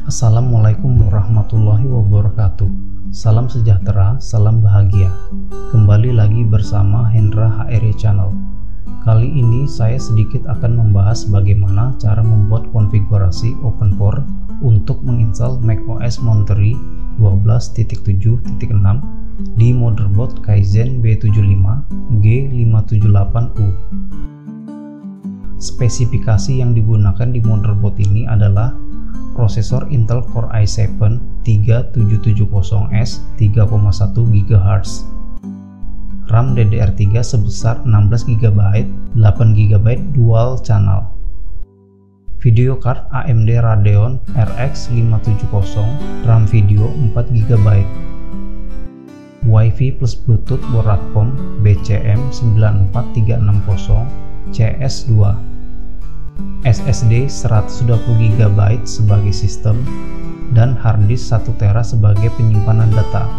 Assalamualaikum warahmatullahi wabarakatuh. Salam sejahtera, salam bahagia. Kembali lagi bersama Hendra HRE Channel. Kali ini saya sedikit akan membahas bagaimana cara membuat konfigurasi OpenCore untuk menginstal macOS Monterey 12.7.6 di motherboard Ryzen B75 G578U. Spesifikasi yang digunakan di motherboard ini adalah prosesor Intel Core i7 3770S 3,1 GHz, RAM DDR3 sebesar 16 GB, 8 GB dual channel, video card AMD Radeon RX 570, RAM video 4 GB, Wi-Fi plus Bluetooth Broadcom BCM 94360 CS2, SSD 120 GB sebagai sistem, dan harddisk 1 TB sebagai penyimpanan data.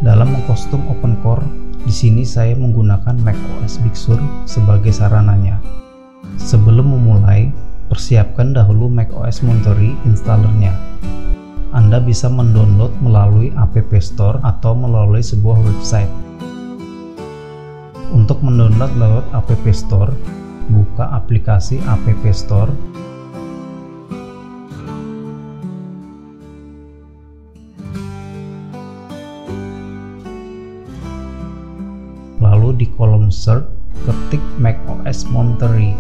Dalam mengkostum OpenCore, di sini saya menggunakan macOS Big Sur sebagai sarananya. Sebelum memulai, persiapkan dahulu macOS Monterey installernya. Anda bisa mendownload melalui App Store atau melalui sebuah website. Untuk mendownload lewat App Store, buka aplikasi App Store, lalu di kolom search ketik macOS Monterey.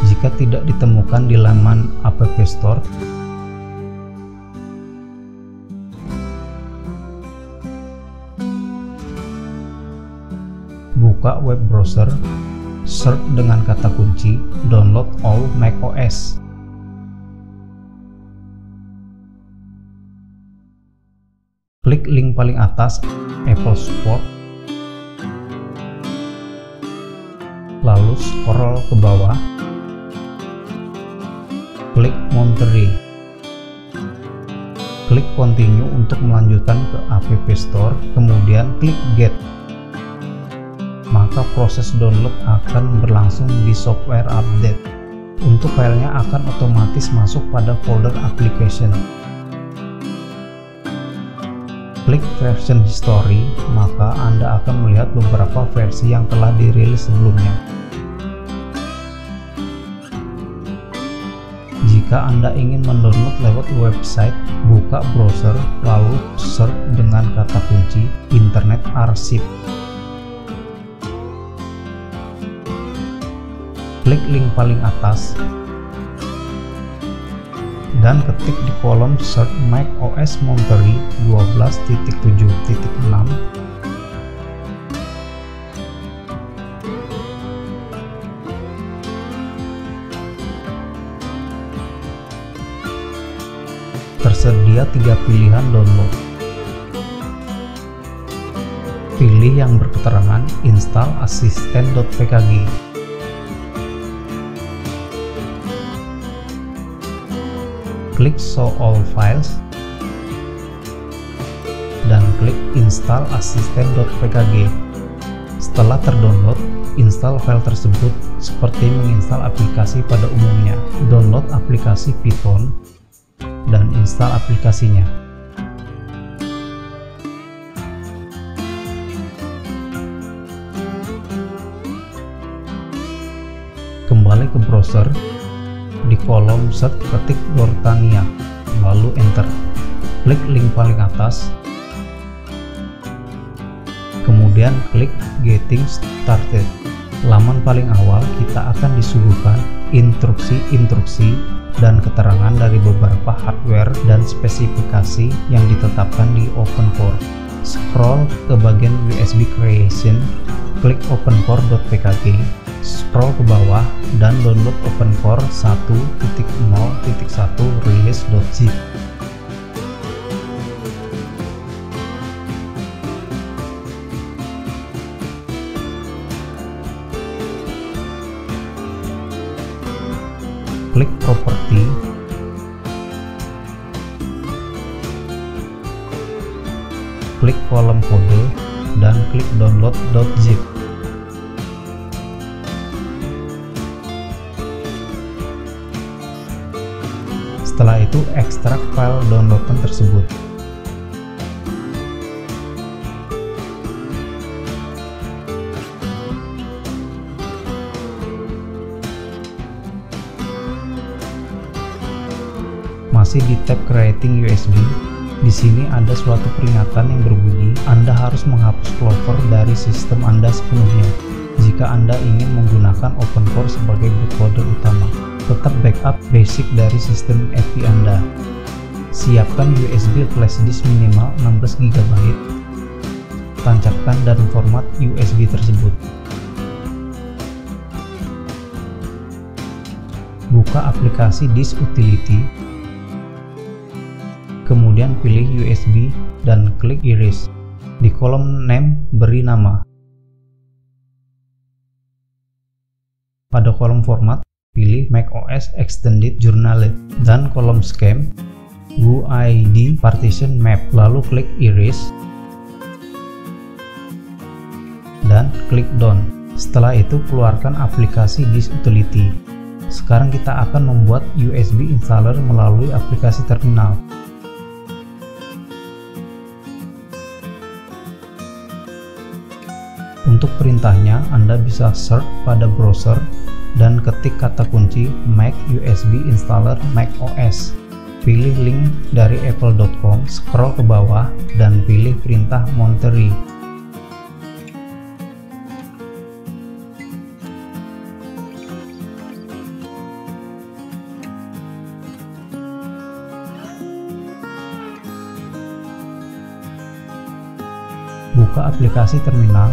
Jika tidak ditemukan di laman App Store, buka web browser, search dengan kata kunci download all macOS. Klik link paling atas Apple Support, lalu scroll ke bawah, klik Monterey, klik continue untuk melanjutkan ke App Store, kemudian klik get. Maka proses download akan berlangsung di software update. Untuk filenya akan otomatis masuk pada folder application. Klik version history, maka Anda akan melihat beberapa versi yang telah dirilis sebelumnya. Jika Anda ingin mendownload lewat website, buka browser lalu search dengan kata kunci Internet Archive. Klik link paling atas dan ketik di kolom search macOS Monterey 12.7.6. Tersedia 3 pilihan download. Pilih yang berketerangan install assistant.pkg. Klik show all files dan klik install assistant.pkg. Setelah terdownload, install file tersebut seperti menginstal aplikasi pada umumnya. Download aplikasi Python dan install aplikasinya. Kembali ke browser, di kolom search ketik Dortania, lalu enter. Klik link paling atas, kemudian klik Getting Started. Laman paling awal kita akan disuguhkan instruksi-instruksi dan keterangan dari beberapa hardware dan spesifikasi yang ditetapkan di OpenCore. Scroll ke bagian USB Creation, klik opencore.pkg, scroll ke bawah dan download OpenCore 1.0.1 release.zip. Klik Property, klik kolom kode, dan klik download.zip. Setelah itu ekstrak file downloadan tersebut. Masih di tab Creating USB, di sini ada suatu peringatan yang berbunyi Anda harus menghapus Clover dari sistem Anda sepenuhnya. Jika Anda ingin menggunakan OpenCore sebagai bootloader utama, tetap backup basic dari sistem EPI Anda. Siapkan USB flash disk minimal 16 GB. Tancapkan dan format USB tersebut. Buka aplikasi Disk Utility. Kemudian pilih USB dan klik Erase. Di kolom Name beri nama. Pada kolom Format, pilih macOS Extended Journalette dan kolom Scheme, UID Partition Map, lalu klik Erase dan klik Done. Setelah itu keluarkan aplikasi Disk Utility. Sekarang kita akan membuat USB installer melalui aplikasi terminal. Untuk perintahnya, Anda bisa search pada browser dan ketik kata kunci Mac USB Installer macOS. Pilih link dari apple.com, scroll ke bawah, dan pilih perintah Monterey. Buka aplikasi terminal.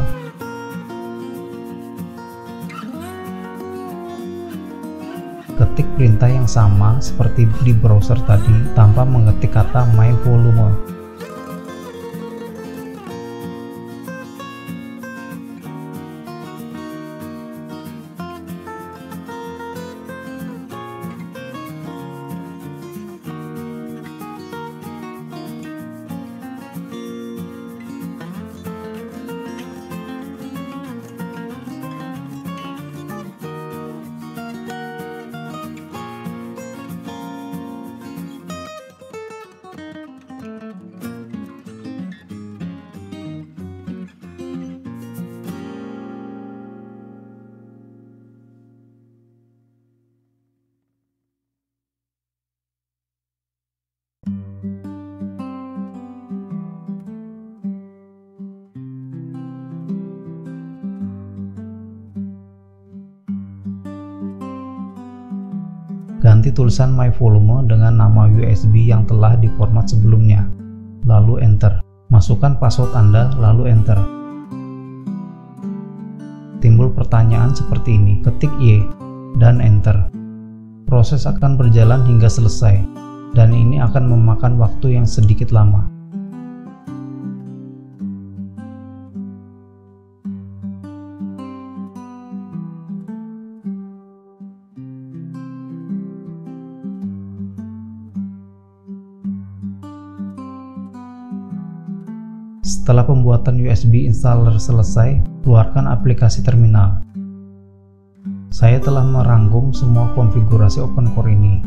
Ketik perintah yang sama seperti di browser tadi tanpa mengetik kata My Volume. Ganti tulisan My Volume dengan nama USB yang telah diformat sebelumnya, lalu Enter. Masukkan password Anda, lalu Enter. Timbul pertanyaan seperti ini, ketik Y, dan Enter. Proses akan berjalan hingga selesai, dan ini akan memakan waktu yang sedikit lama. Setelah pembuatan USB installer selesai, keluarkan aplikasi terminal. Saya telah merangkum semua konfigurasi OpenCore ini,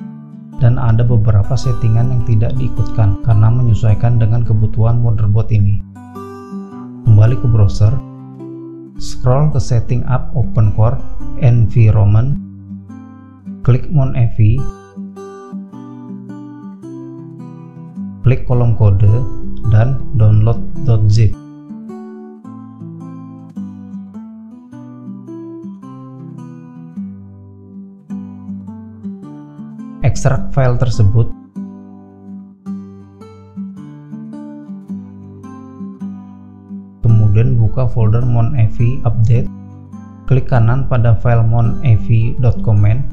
dan ada beberapa settingan yang tidak diikutkan karena menyesuaikan dengan kebutuhan motherboard ini. Kembali ke browser, scroll ke Setting Up OpenCore Environment, klik MonEV, klik kolom kode, dan download.zip. Ekstrak file tersebut. Kemudian buka folder MonEV Update. Klik kanan pada file monev.command,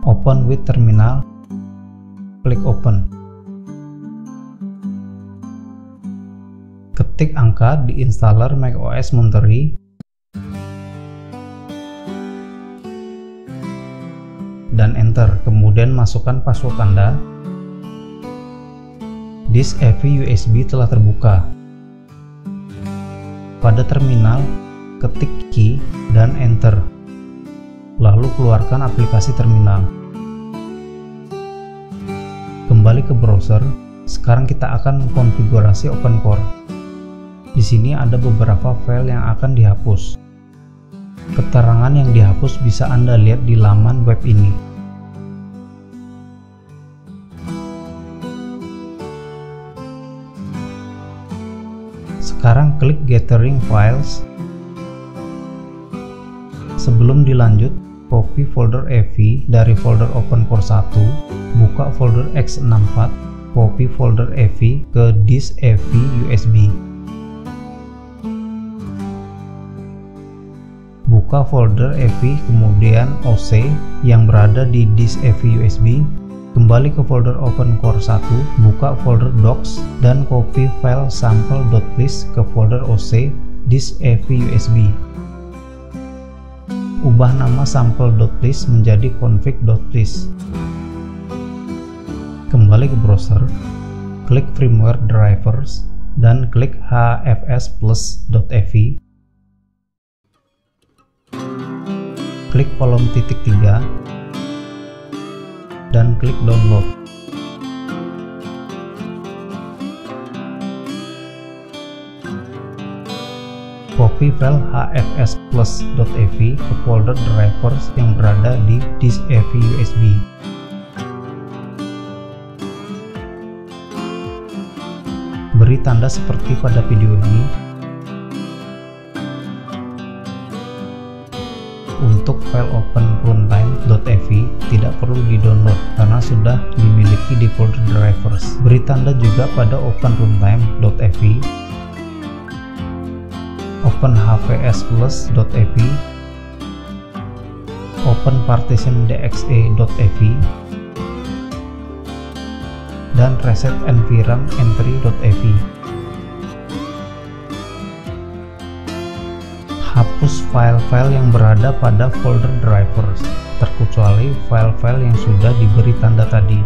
open with terminal, klik open. Ketik angka di installer macOS Monterey dan enter, kemudian masukkan password Anda. Disk EPI USB telah terbuka. Pada terminal, ketik key dan enter. Lalu keluarkan aplikasi terminal. Kembali ke browser. Sekarang kita akan mengkonfigurasi OpenCore. Di sini ada beberapa file yang akan dihapus. Keterangan yang dihapus bisa Anda lihat di laman web ini. Sekarang klik Gathering Files. Sebelum dilanjut, copy folder EV dari folder OpenCore 1, buka folder x64, copy folder EV ke disk EV USB. Buka folder EV kemudian OC yang berada di disk EV USB. Kembali ke folder OpenCore 1, buka folder docs dan copy file sample.list ke folder OC disk EV USB. Ubah nama sample.list menjadi config.list. Kembali ke browser, klik firmware drivers dan klik hfs+.ev. Klik kolom titik 3 dan klik download. Copy file hfs+.ev ke folder drivers yang berada di disk EV USB. Beri tanda seperti pada video ini. Untuk file openruntime.ev tidak perlu di-download karena sudah dimiliki di folder drivers. Beri tanda juga pada openruntime.ev, openhvs+.ev, openpartitiondexe.ev, dan resetenvironmentry.ev. Hapus file-file yang berada pada folder drivers, terkecuali file-file yang sudah diberi tanda tadi.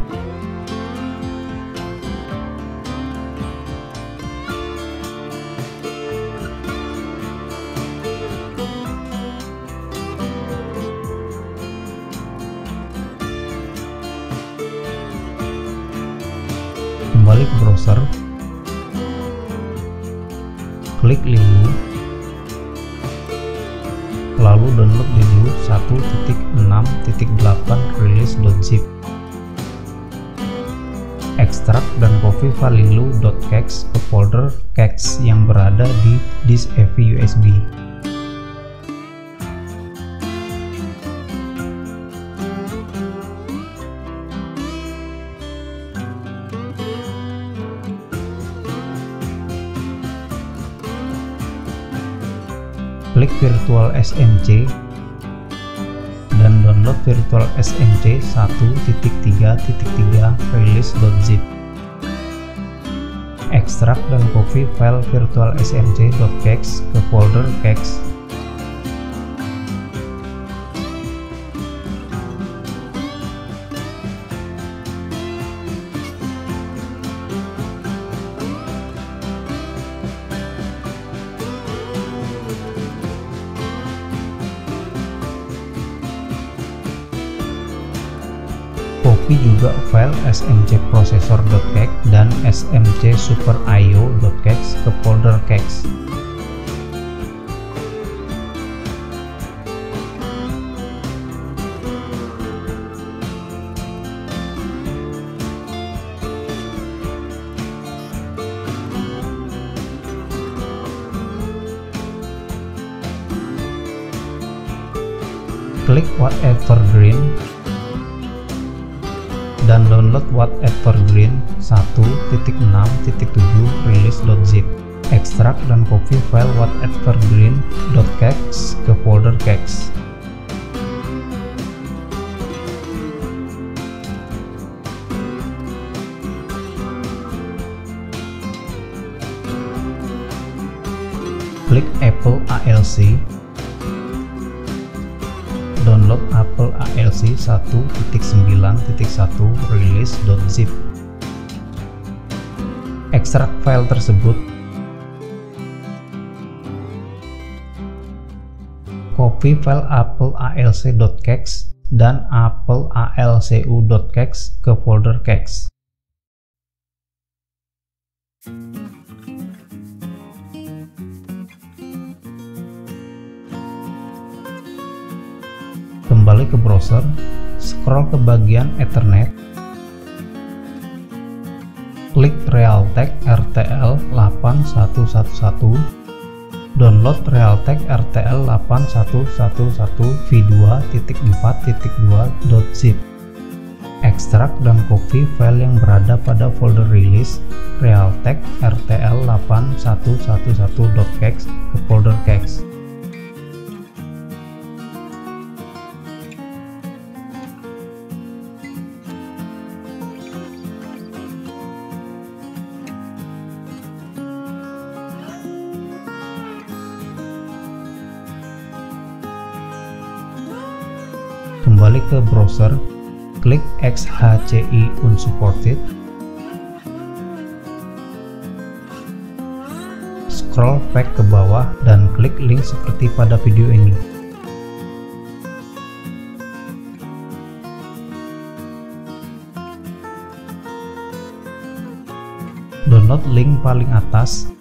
Kembali ke browser, klik Linux, lalu download Linux 1.6.8 release.zip. Ekstrak dan copy file linux.kex ke folder kex yang berada di disk EV USB. Klik Virtual SMC dan download Virtual SMC 1.3.3 release.zip. Ekstrak dan copy file Virtual SMC.kex ke folder kex. Copy juga file smcprocessor.kex dan smcsuperio.kex ke folder kex. Klik Whatevergreen dan download Whatevergreen 1.6.7 release.zip. Ekstrak dan copy file whatevergreen.kex ke folder kex. Klik Apple ALC. Download Apple ALC 1.9.1 release.zip. Ekstrak file tersebut. copy file applealc.kex dan applealcu.kex ke folder kex. Kembali ke browser, scroll ke bagian Ethernet, klik Realtek RTL 8111, download Realtek RTL 8111 v2.4.2.zip, ekstrak dan copy file yang berada pada folder rilis Realtek RTL 8111.kex ke folder kex. Kembali ke browser, klik XHCI unsupported, scroll back ke bawah dan klik link seperti pada video ini. Download link paling atas.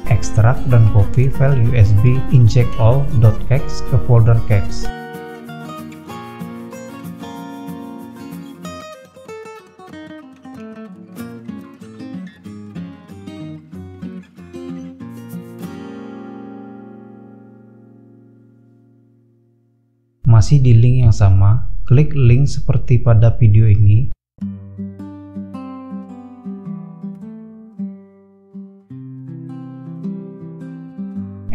Ekstrak dan copy file USB injectall.kex ke folder kex. Masih di link yang sama, klik link seperti pada video ini.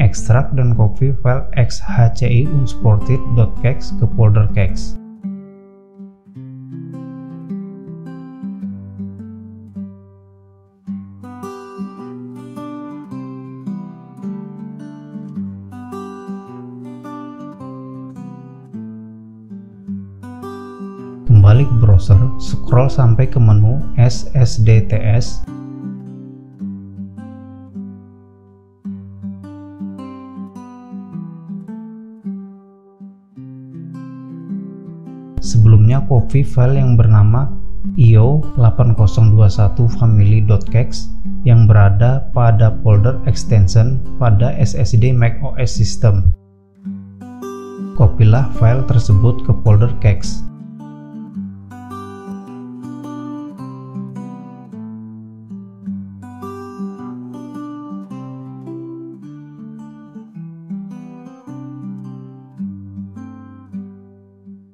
Ekstrak dan copy file xhci unsupported.kex ke folder kex. Kembali ke browser, scroll sampai ke menu SSDTS. Sebelumnya copy file yang bernama io8021family.kex yang berada pada folder extension pada SSD macOS System. Kopilah file tersebut ke folder kex.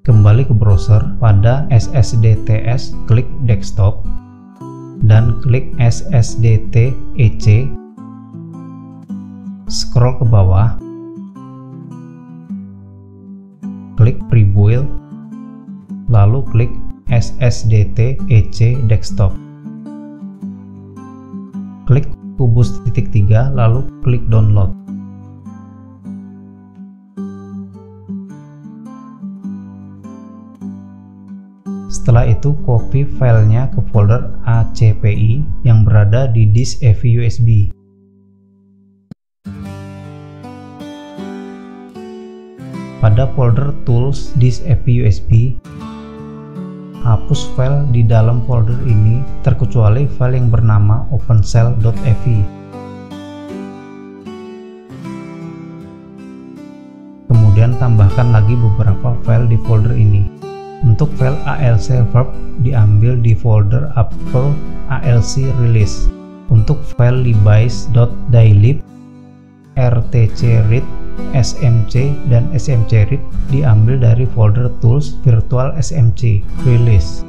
Kembali ke browser, pada SSDTS klik desktop dan klik SSDT EC, scroll ke bawah, klik prebuild, lalu klik SSDT EC desktop, klik kubus titik 3 lalu klik download. Setelah itu copy filenya ke folder ACPI yang berada di disk EV USB. Pada folder tools disk EV USB, hapus file di dalam folder ini terkecuali file yang bernama opencell.ev. Kemudian tambahkan lagi beberapa file di folder ini. Untuk file ALC verb diambil di folder Apple ALC release. Untuk file libase.dylib, rtcread, smc, dan smcread diambil dari folder tools virtual smc release.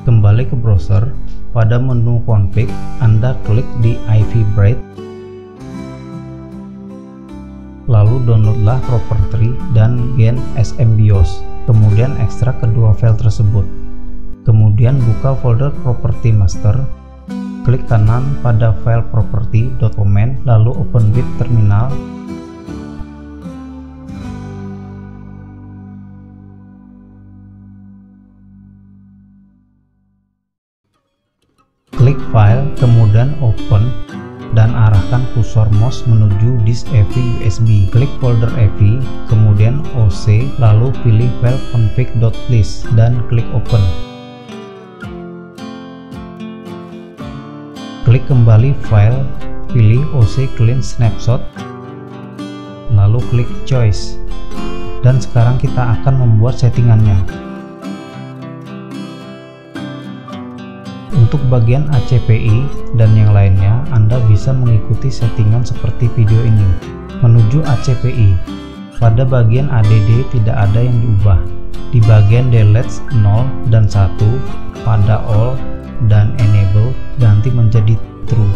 Kembali ke browser, pada menu config Anda klik di Ivy Bright, lalu downloadlah property dan gen SMBIOS kemudian ekstrak kedua file tersebut. Kemudian buka folder property master, klik kanan pada file property.command, lalu open with terminal. Klik file, kemudian open, dan arahkan kursor mouse menuju disk EV USB. Klik folder EV, kemudian OC, lalu pilih file config.list dan klik open. Klik kembali file, pilih OC clean snapshot, lalu klik choice. Dan sekarang kita akan membuat settingannya. Untuk bagian ACPI dan yang lainnya, Anda bisa mengikuti settingan seperti video ini. Menuju ACPI, pada bagian ADD tidak ada yang diubah. Di bagian delete 0 dan 1, pada all dan enable ganti menjadi true.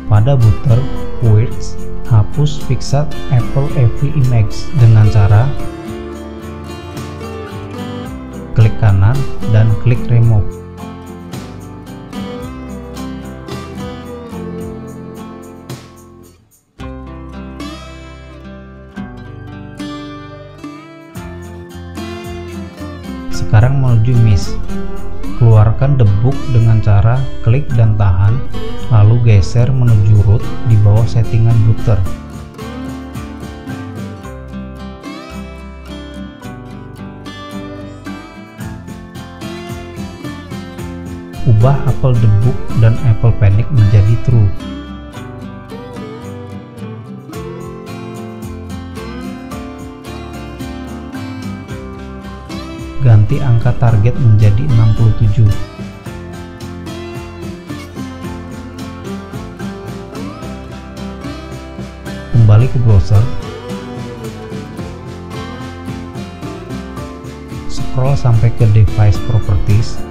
Pada booter Quick hapus fixed Apple EV Image dengan cara klik kanan dan klik remove. Sekarang menuju MIS. Keluarkan debug dengan cara klik dan tahan, lalu geser menuju root di bawah settingan booter. Ubah Apple debug dan Apple panic menjadi true. Ganti angka target menjadi 67. Kembali ke browser, scroll sampai ke device properties.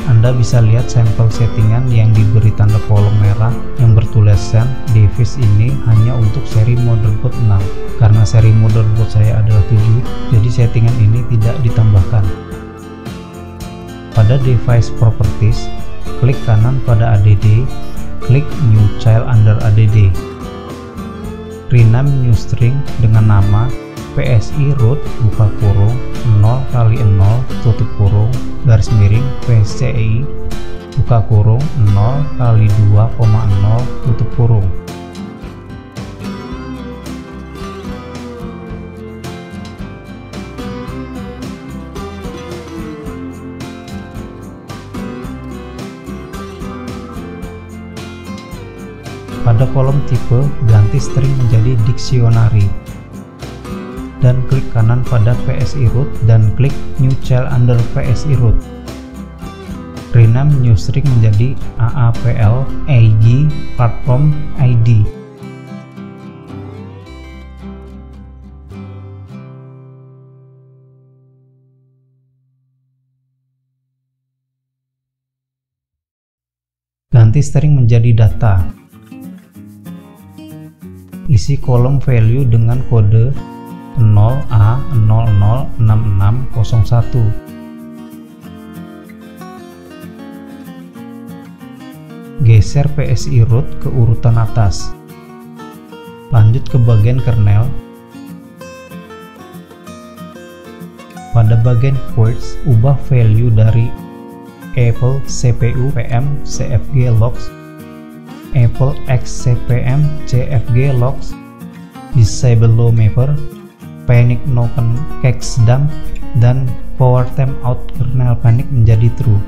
Anda bisa lihat sampel settingan yang diberi tanda kolom merah yang bertuliskan device ini hanya untuk seri motherboard 6. Karena seri motherboard saya adalah 7, jadi settingan ini tidak ditambahkan. Pada device properties, klik kanan pada ADD, klik new child under ADD. Rename new string dengan nama PSI root buka kurung 0x0 tutup kurung garis miring PCI buka kurung 0x2,0 tutup kurung. Pada kolom tipe, ganti string menjadi dictionary. Dan klik kanan pada PSI root dan klik new child under PSI root. Rename new string menjadi AAPL AG platform ID. Ganti string menjadi data. Isi kolom value dengan kode 0A006601. Geser PSI root ke urutan atas. Lanjut ke bagian kernel. Pada bagian Quartz, ubah value dari Apple CPU PM CFG logs, Apple X CPM CFG logs, disable low mapper, panic no cache dump, dan power timeout kernel panic menjadi true.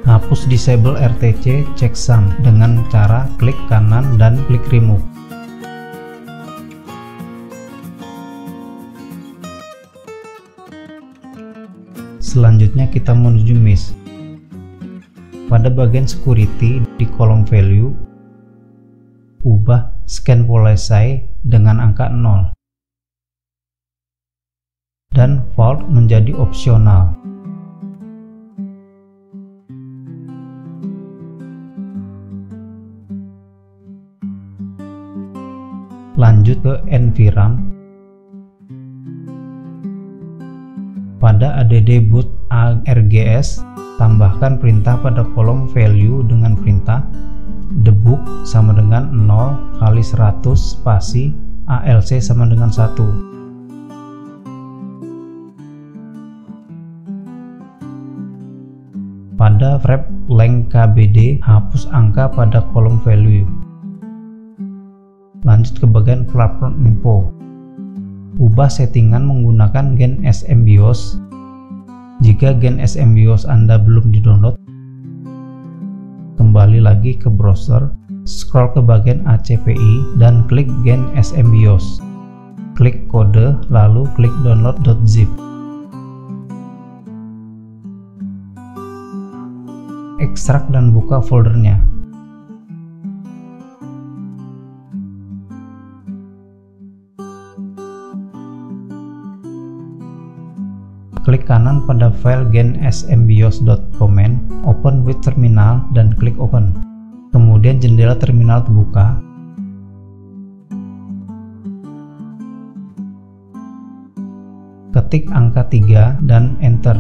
Hapus disable RTC checksum dengan cara klik kanan dan klik remove. Selanjutnya kita menuju MIS. Pada bagian security di kolom value, ubah scan policy dengan angka 0 dan vault menjadi opsional. Lanjut ke environment. Pada add boot args, tambahkan perintah pada kolom value dengan perintah debug sama dengan 0 kali 100 spasi alc sama dengan 1. Pada wrap length kbd, hapus angka pada kolom value. Lanjut ke bagian platform info. Ubah settingan menggunakan Gen SM BIOS. Jika Gen SM BIOS Anda belum di-download, kembali lagi ke browser, scroll ke bagian ACPI dan klik Gen SM BIOS. Klik kode, lalu klik download.zip. Ekstrak dan buka foldernya. Klik kanan pada file gen-smbios.command, open with terminal dan klik open. Kemudian jendela terminal terbuka. Ketik angka 3 dan enter.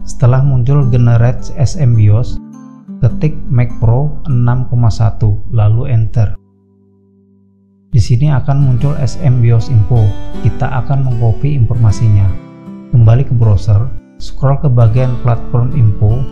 Setelah muncul generate SMBIOS, ketik Mac Pro 6,1 lalu enter. Di sini akan muncul SMBIOS info. Kita akan mengcopy informasinya. Kembali ke browser, scroll ke bagian platform info.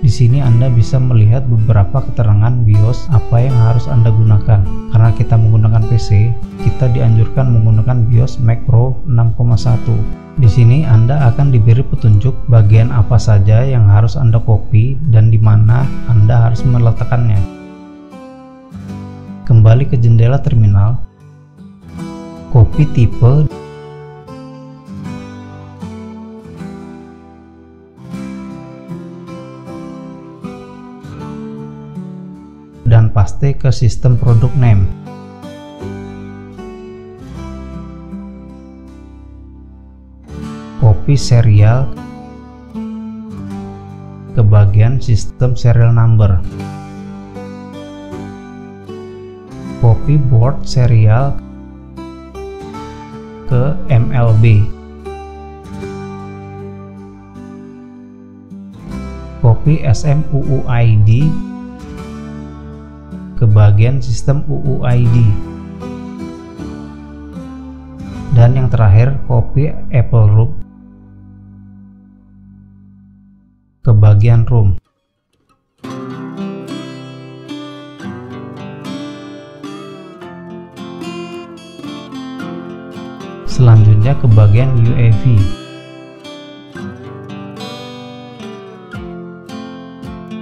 Di sini Anda bisa melihat beberapa keterangan BIOS apa yang harus Anda gunakan. Karena kita menggunakan PC, kita dianjurkan menggunakan BIOS Mac Pro 6,1. Di sini Anda akan diberi petunjuk bagian apa saja yang harus Anda copy dan di mana Anda harus meletakkannya. Kembali ke jendela terminal, copy tipe dan paste ke sistem produk name. Copy serial ke bagian sistem serial number. Copy board serial ke MLB. Copy SMUUID ke bagian sistem UUID. Dan yang terakhir, copy Apple root ke bagian room. Selanjutnya ke bagian UEFI.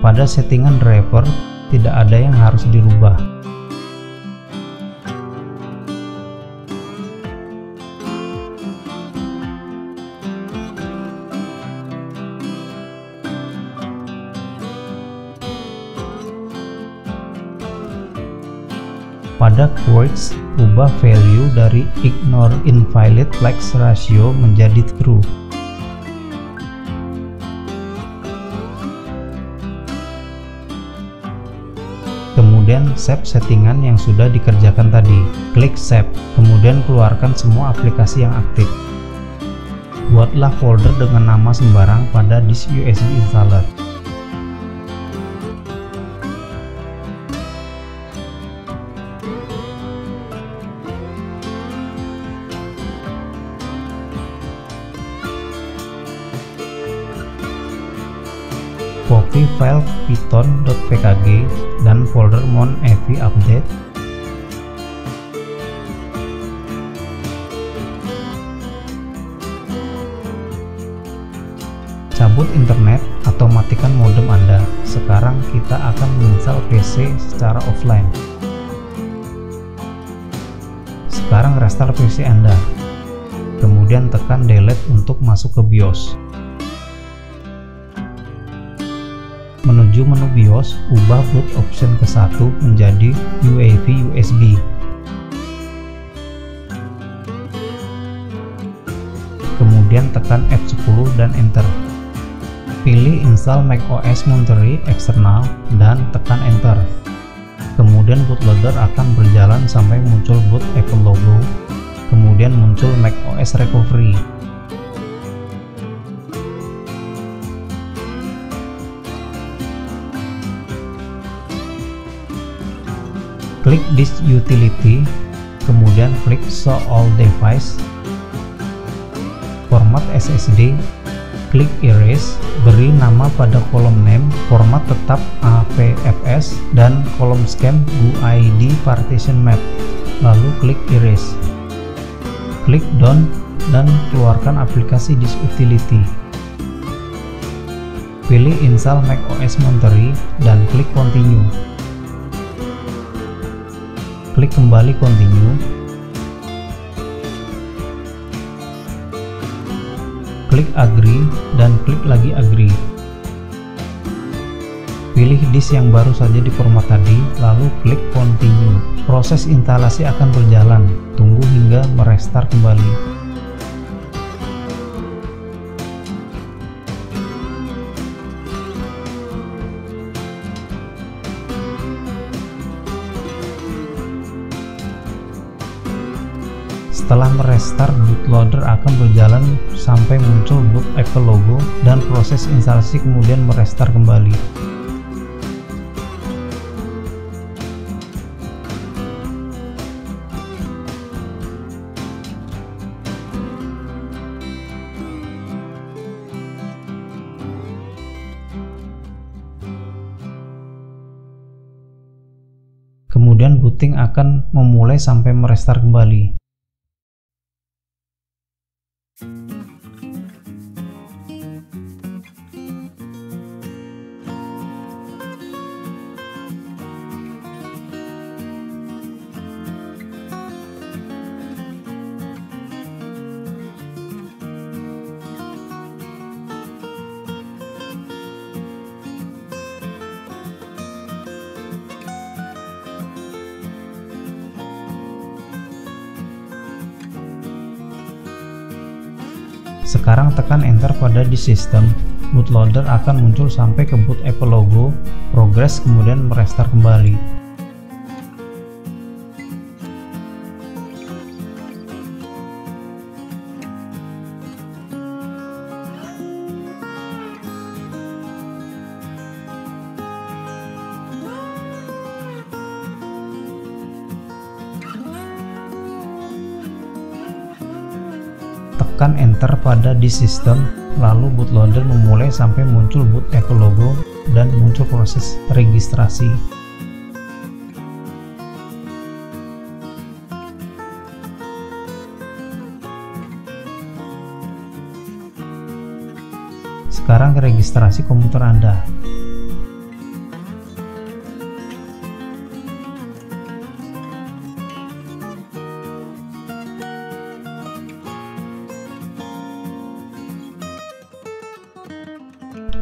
Pada settingan driver, tidak ada yang harus dirubah. Pada quotes, ubah value dari ignore invalid flags ratio menjadi true. Kemudian save settingan yang sudah dikerjakan tadi. Klik save, kemudian keluarkan semua aplikasi yang aktif. Buatlah folder dengan nama sembarang pada disk USB installer. copy file python.pkg dan folder monev update. Cabut internet atau matikan modem Anda. Sekarang kita akan menginstal PC secara offline. Sekarang restart PC Anda. Kemudian tekan delete untuk masuk ke BIOS. Menuju menu BIOS, ubah boot option ke 1 menjadi UEFI USB. Kemudian tekan F10 dan enter. Pilih install macOS Monterey eksternal dan tekan enter. Kemudian bootloader akan berjalan sampai muncul boot Apple logo, kemudian muncul macOS recovery. Klik this utility, kemudian klik show all device, format SSD, klik erase, beri nama pada kolom name, format tetap APFS, dan kolom scan UID partition map, lalu klik erase. Klik done dan keluarkan aplikasi this utility. Pilih install macOS Monterey dan klik continue. Klik kembali continue. Klik agree dan klik lagi agree. Pilih disk yang baru saja di format tadi, lalu klik continue. Proses instalasi akan berjalan, tunggu hingga merestart kembali. Setelah merestart, bootloader akan berjalan sampai muncul boot Apple logo dan proses instalasi kemudian merestart kembali. Kemudian booting akan memulai sampai merestart kembali. Sekarang tekan enter pada di sistem. Bootloader akan muncul sampai ke boot Apple logo, progress, kemudian merestart kembali. Tekan enter pada di sistem, lalu bootloader memulai sampai muncul boot Apple logo dan muncul proses registrasi. Sekarang registrasi komputer Anda.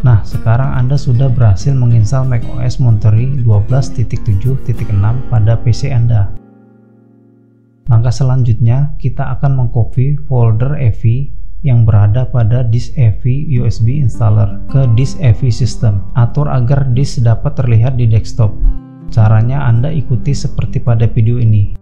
Nah, sekarang Anda sudah berhasil menginstal macOS Monterey 12.7.6 pada PC Anda. Langkah selanjutnya, kita akan mengcopy folder EVI yang berada pada disk EVI USB installer ke disk EVI system. Atur agar disk dapat terlihat di desktop. Caranya Anda ikuti seperti pada video ini.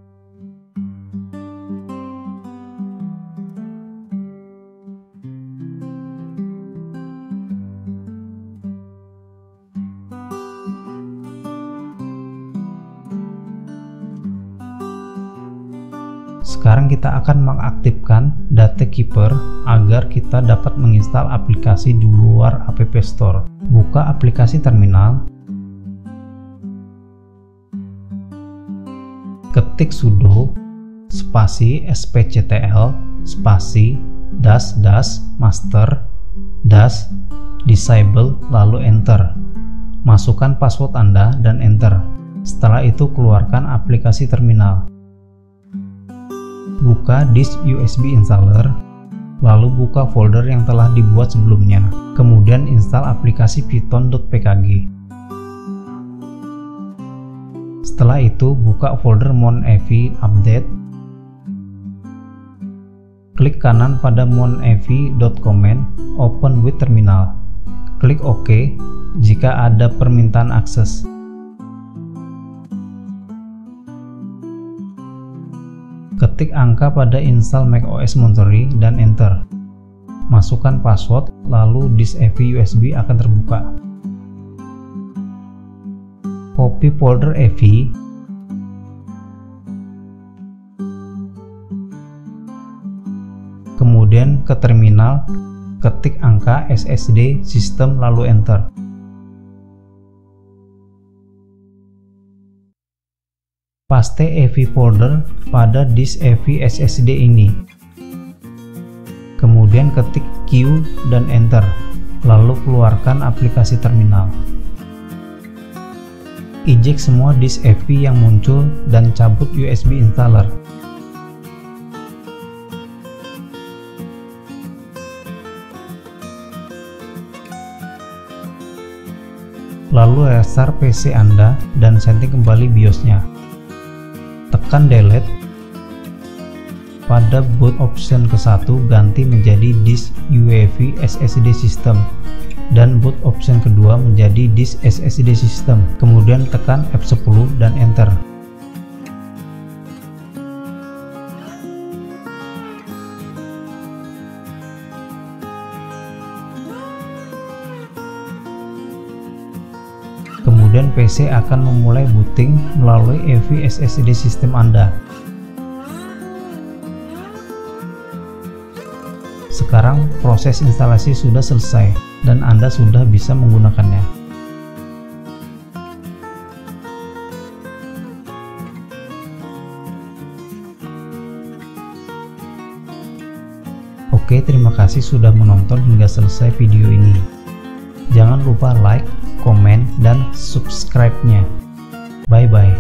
Sekarang kita akan mengaktifkan Data Keeper agar kita dapat menginstal aplikasi di luar App Store. Buka aplikasi terminal, ketik sudo spasi spctl spasi -- master -- disable lalu enter. Masukkan password Anda dan enter. Setelah itu keluarkan aplikasi terminal. Buka disk USB installer, lalu buka folder yang telah dibuat sebelumnya. Kemudian install aplikasi python.pkg. Setelah itu buka folder monev update. Klik kanan pada monev.command, open with terminal. Klik OK jika ada permintaan akses. Ketik angka pada install macOS Monterey dan enter. Masukkan password, lalu disk EV USB akan terbuka. Copy folder EV, kemudian ke terminal, ketik angka SSD system lalu enter. Paste EV folder pada disk EV SSD ini. Kemudian ketik Q dan enter, lalu keluarkan aplikasi terminal. Eject semua disk EV yang muncul dan cabut USB installer. Lalu restart PC Anda dan setting kembali BIOS-nya. Tekan delete. Pada boot option ke-1 ganti menjadi disk UEFI SSD system dan boot option kedua menjadi disk SSD system. Kemudian tekan F10 dan enter. Kemudian PC akan memulai booting melalui EV SSD system Anda. Sekarang proses instalasi sudah selesai dan Anda sudah bisa menggunakannya. Oke, terima kasih sudah menonton hingga selesai video ini. Jangan lupa like, komen, dan subscribe-nya. Bye-bye.